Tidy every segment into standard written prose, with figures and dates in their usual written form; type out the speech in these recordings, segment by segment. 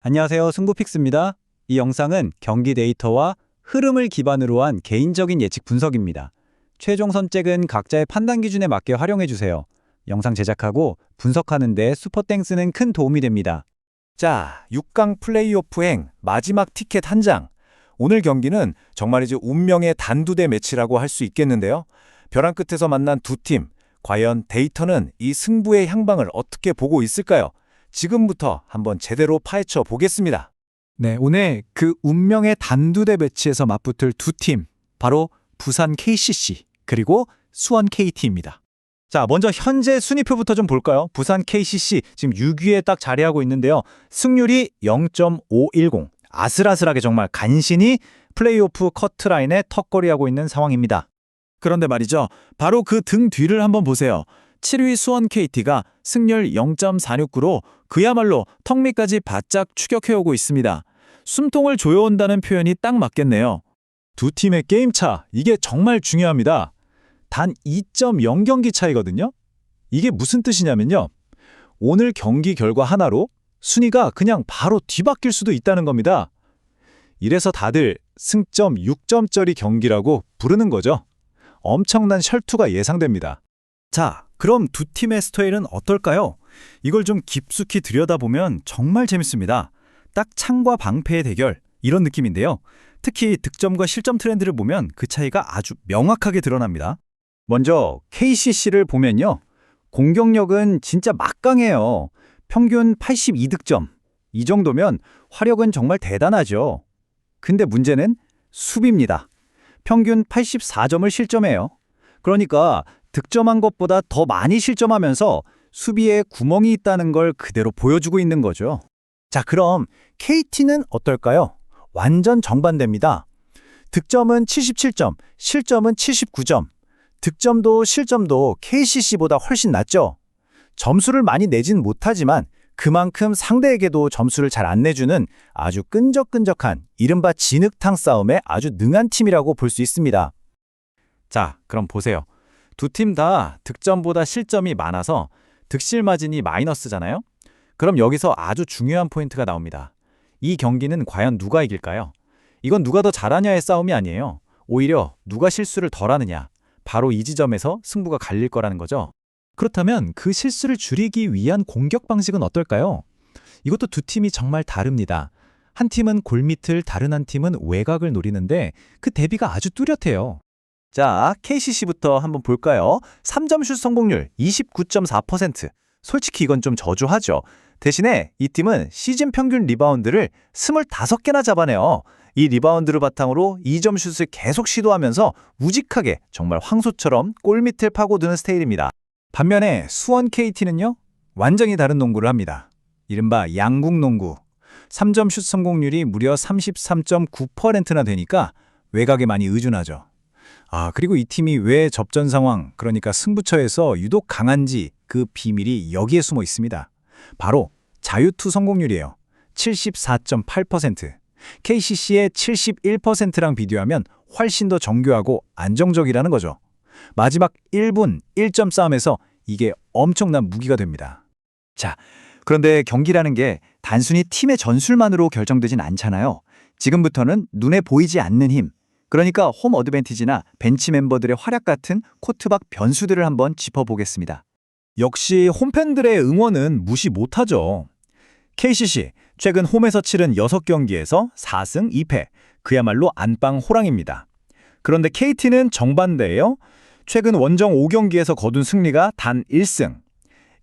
안녕하세요. 승부픽스입니다. 이 영상은 경기 데이터와 흐름을 기반으로 한 개인적인 예측 분석입니다. 최종 선택은 각자의 판단 기준에 맞게 활용해 주세요. 영상 제작하고 분석하는 데 슈퍼땡스는 큰 도움이 됩니다. 자, 6강 플레이오프행 마지막 티켓 한 장. 오늘 경기는 정말 이제 운명의 단두대 매치라고 할 수 있겠는데요. 벼랑 끝에서 만난 두 팀, 과연 데이터는 이 승부의 향방을 어떻게 보고 있을까요? 지금부터 한번 제대로 파헤쳐 보겠습니다. 네, 오늘 그 운명의 단두대 매치에서 맞붙을 두 팀, 바로 부산 KCC 그리고 수원 KT입니다. 자, 먼저 현재 순위표부터 좀 볼까요? 부산 KCC 지금 6위에 딱 자리하고 있는데요. 승률이 0.510. 아슬아슬하게 정말 간신히 플레이오프 커트라인에 턱걸이하고 있는 상황입니다. 그런데 말이죠, 바로 그 등 뒤를 한번 보세요. 7위 수원 KT가 승률 0.469로 그야말로 턱 밑까지 바짝 추격해오고 있습니다. 숨통을 조여온다는 표현이 딱 맞겠네요. 두 팀의 게임차, 이게 정말 중요합니다. 단 2.0경기 차이거든요. 이게 무슨 뜻이냐면요. 오늘 경기 결과 하나로 순위가 그냥 바로 뒤바뀔 수도 있다는 겁니다. 이래서 다들 승점 6점짜리 경기라고 부르는 거죠. 엄청난 혈투가 예상됩니다. 자, 그럼 두 팀의 스토리는 어떨까요? 이걸 좀 깊숙이 들여다보면 정말 재밌습니다. 딱 창과 방패의 대결, 이런 느낌인데요. 특히 득점과 실점 트렌드를 보면 그 차이가 아주 명확하게 드러납니다. 먼저 KCC를 보면요. 공격력은 진짜 막강해요. 평균 82득점. 이 정도면 화력은 정말 대단하죠. 근데 문제는 수비입니다. 평균 84점을 실점해요. 그러니까 득점한 것보다 더 많이 실점하면서 수비에 구멍이 있다는 걸 그대로 보여주고 있는 거죠. 자, 그럼 KT는 어떨까요? 완전 정반대입니다. 득점은 77점, 실점은 79점. 득점도 실점도 KCC보다 훨씬 낮죠. 점수를 많이 내진 못하지만 그만큼 상대에게도 점수를 잘 안 내주는 아주 끈적끈적한 이른바 진흙탕 싸움에 아주 능한 팀이라고 볼 수 있습니다. 자, 그럼 보세요. 두 팀 다 득점보다 실점이 많아서 득실 마진이 마이너스잖아요? 그럼 여기서 아주 중요한 포인트가 나옵니다. 이 경기는 과연 누가 이길까요? 이건 누가 더 잘하냐의 싸움이 아니에요. 오히려 누가 실수를 덜 하느냐. 바로 이 지점에서 승부가 갈릴 거라는 거죠. 그렇다면 그 실수를 줄이기 위한 공격 방식은 어떨까요? 이것도 두 팀이 정말 다릅니다. 한 팀은 골밑을, 다른 한 팀은 외곽을 노리는데 그 대비가 아주 뚜렷해요. 자, KCC부터 한번 볼까요? 3점 슛 성공률 29.4%. 솔직히 이건 좀 저조하죠. 대신에 이 팀은 시즌 평균 리바운드를 25개나 잡아내요. 이 리바운드를 바탕으로 2점 슛을 계속 시도하면서 우직하게 정말 황소처럼 골밑을 파고드는 스타일입니다. 반면에 수원 KT는요, 완전히 다른 농구를 합니다. 이른바 양궁농구. 3점 슛 성공률이 무려 33.9%나 되니까 외곽에 많이 의존하죠. 그리고 이 팀이 왜 접전 상황, 그러니까 승부처에서 유독 강한지 그 비밀이 여기에 숨어 있습니다. 바로 자유투 성공률이에요. 74.8%. KCC의 71%랑 비교하면 훨씬 더 정교하고 안정적이라는 거죠. 마지막 1분 1점 싸움에서 이게 엄청난 무기가 됩니다. 자, 그런데 경기라는 게 단순히 팀의 전술만으로 결정되진 않잖아요. 지금부터는 눈에 보이지 않는 힘, 그러니까 홈 어드밴티지나 벤치 멤버들의 활약 같은 코트 밖 변수들을 한번 짚어보겠습니다. 역시 홈팬들의 응원은 무시 못하죠. KCC, 최근 홈에서 치른 6경기에서 4승 2패, 그야말로 안방 호랑입니다. 그런데 KT는 정반대예요. 최근 원정 5경기에서 거둔 승리가 단 1승.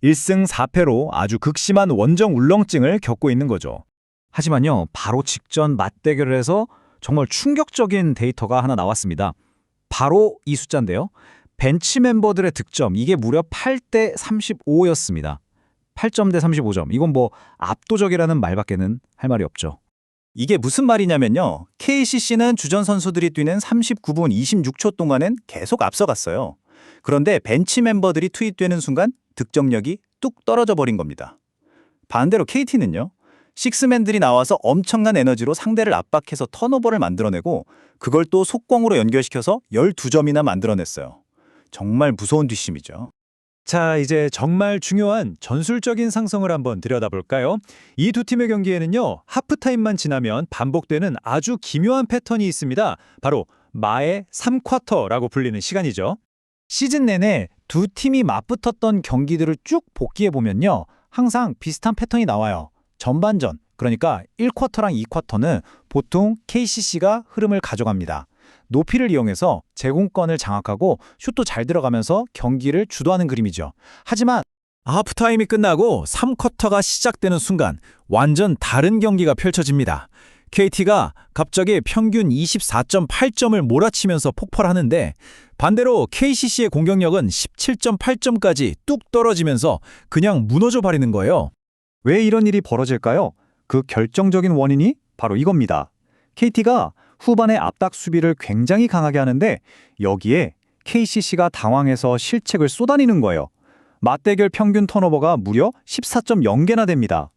1승 4패로 아주 극심한 원정 울렁증을 겪고 있는 거죠. 하지만요, 바로 직전 맞대결을 해서 정말 충격적인 데이터가 하나 나왔습니다. 바로 이 숫자인데요. 벤치 멤버들의 득점, 이게 무려 8대 35였습니다. 8점 대 35점. 이건 뭐 압도적이라는 말밖에는 할 말이 없죠. 이게 무슨 말이냐면요. KCC는 주전 선수들이 뛰는 39분 26초 동안은 계속 앞서갔어요. 그런데 벤치 멤버들이 투입되는 순간 득점력이 뚝 떨어져 버린 겁니다. 반대로 KT는요. 식스맨들이 나와서 엄청난 에너지로 상대를 압박해서 턴오버를 만들어내고 그걸 또 속공으로 연결시켜서 12점이나 만들어냈어요. 정말 무서운 뒷심이죠. 자, 이제 정말 중요한 전술적인 상성을 한번 들여다볼까요? 이 두 팀의 경기에는요, 하프타임만 지나면 반복되는 아주 기묘한 패턴이 있습니다. 바로 마의 3쿼터라고 불리는 시간이죠. 시즌 내내 두 팀이 맞붙었던 경기들을 쭉 복기해보면요, 항상 비슷한 패턴이 나와요. 전반전, 그러니까 1쿼터랑 2쿼터는 보통 KCC가 흐름을 가져갑니다. 높이를 이용해서 제공권을 장악하고 슛도 잘 들어가면서 경기를 주도하는 그림이죠. 하지만 하프타임이 끝나고 3쿼터가 시작되는 순간 완전 다른 경기가 펼쳐집니다. KT가 갑자기 평균 24.8점을 몰아치면서 폭발하는데 반대로 KCC의 공격력은 17.8점까지 뚝 떨어지면서 그냥 무너져 버리는 거예요. 왜 이런 일이 벌어질까요? 그 결정적인 원인이 바로 이겁니다. KT가 후반에 앞닥 수비를 굉장히 강하게 하는데 여기에 KCC가 당황해서 실책을 쏟아내는 거예요. 맞대결 평균 턴오버가 무려 14.0개나 됩니다.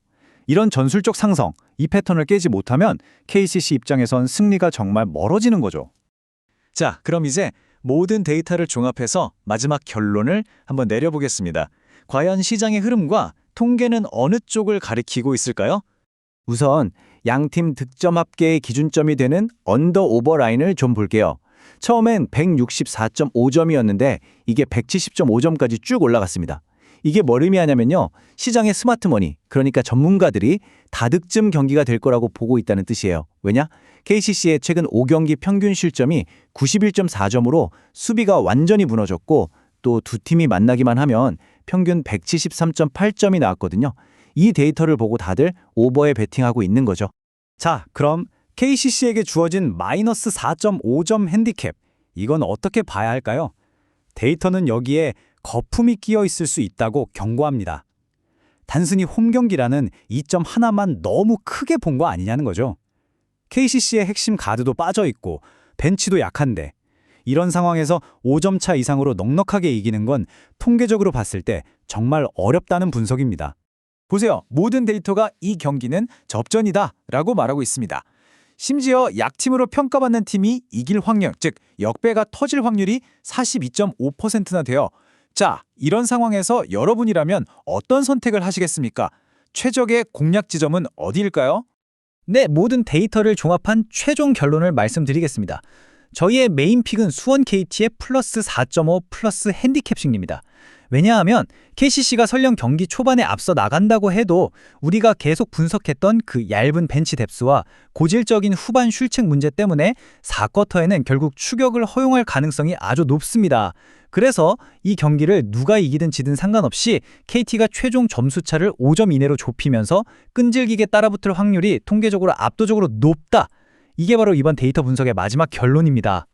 이런 전술적 상성, 이 패턴을 깨지 못하면 KCC 입장에선 승리가 정말 멀어지는 거죠. 자, 그럼 이제 모든 데이터를 종합해서 마지막 결론을 한번 내려보겠습니다. 과연 시장의 흐름과 통계는 어느 쪽을 가리키고 있을까요? 우선 양팀 득점 합계의 기준점이 되는 언더 오버 라인을 좀 볼게요. 처음엔 164.5점이었는데 이게 170.5점까지 쭉 올라갔습니다. 이게 뭘 의미하냐면요, 시장의 스마트머니, 그러니까 전문가들이 다득점 경기가 될 거라고 보고 있다는 뜻이에요. 왜냐? KCC의 최근 5경기 평균 실점이 91.4점으로 수비가 완전히 무너졌고 또 두 팀이 만나기만 하면 평균 173.8점이 나왔거든요. 이 데이터를 보고 다들 오버에 베팅하고 있는 거죠. 자, 그럼 KCC에게 주어진 마이너스 4.5점 핸디캡, 이건 어떻게 봐야 할까요? 데이터는 여기에 거품이 끼어 있을 수 있다고 경고합니다. 단순히 홈 경기라는 이점 하나만 너무 크게 본 거 아니냐는 거죠. KCC의 핵심 가드도 빠져 있고 벤치도 약한데 이런 상황에서 5점 차 이상으로 넉넉하게 이기는 건 통계적으로 봤을 때 정말 어렵다는 분석입니다. 보세요. 모든 데이터가 이 경기는 접전이다 라고 말하고 있습니다. 심지어 약팀으로 평가받는 팀이 이길 확률, 즉 역배가 터질 확률이 42.5%나 돼요. 자, 이런 상황에서 여러분이라면 어떤 선택을 하시겠습니까? 최적의 공략 지점은 어디일까요? 네, 모든 데이터를 종합한 최종 결론을 말씀드리겠습니다. 저희의 메인 픽은 수원 KT의 플러스 4.5 플러스 핸디캡식입니다. 왜냐하면 KCC가 설령 경기 초반에 앞서 나간다고 해도 우리가 계속 분석했던 그 얇은 벤치 뎁스와 고질적인 후반 실책 문제 때문에 4쿼터에는 결국 추격을 허용할 가능성이 아주 높습니다. 그래서 이 경기를 누가 이기든 지든 상관없이 KT가 최종 점수차를 5점 이내로 좁히면서 끈질기게 따라붙을 확률이 통계적으로 압도적으로 높다. 이게 바로 이번 데이터 분석의 마지막 결론입니다.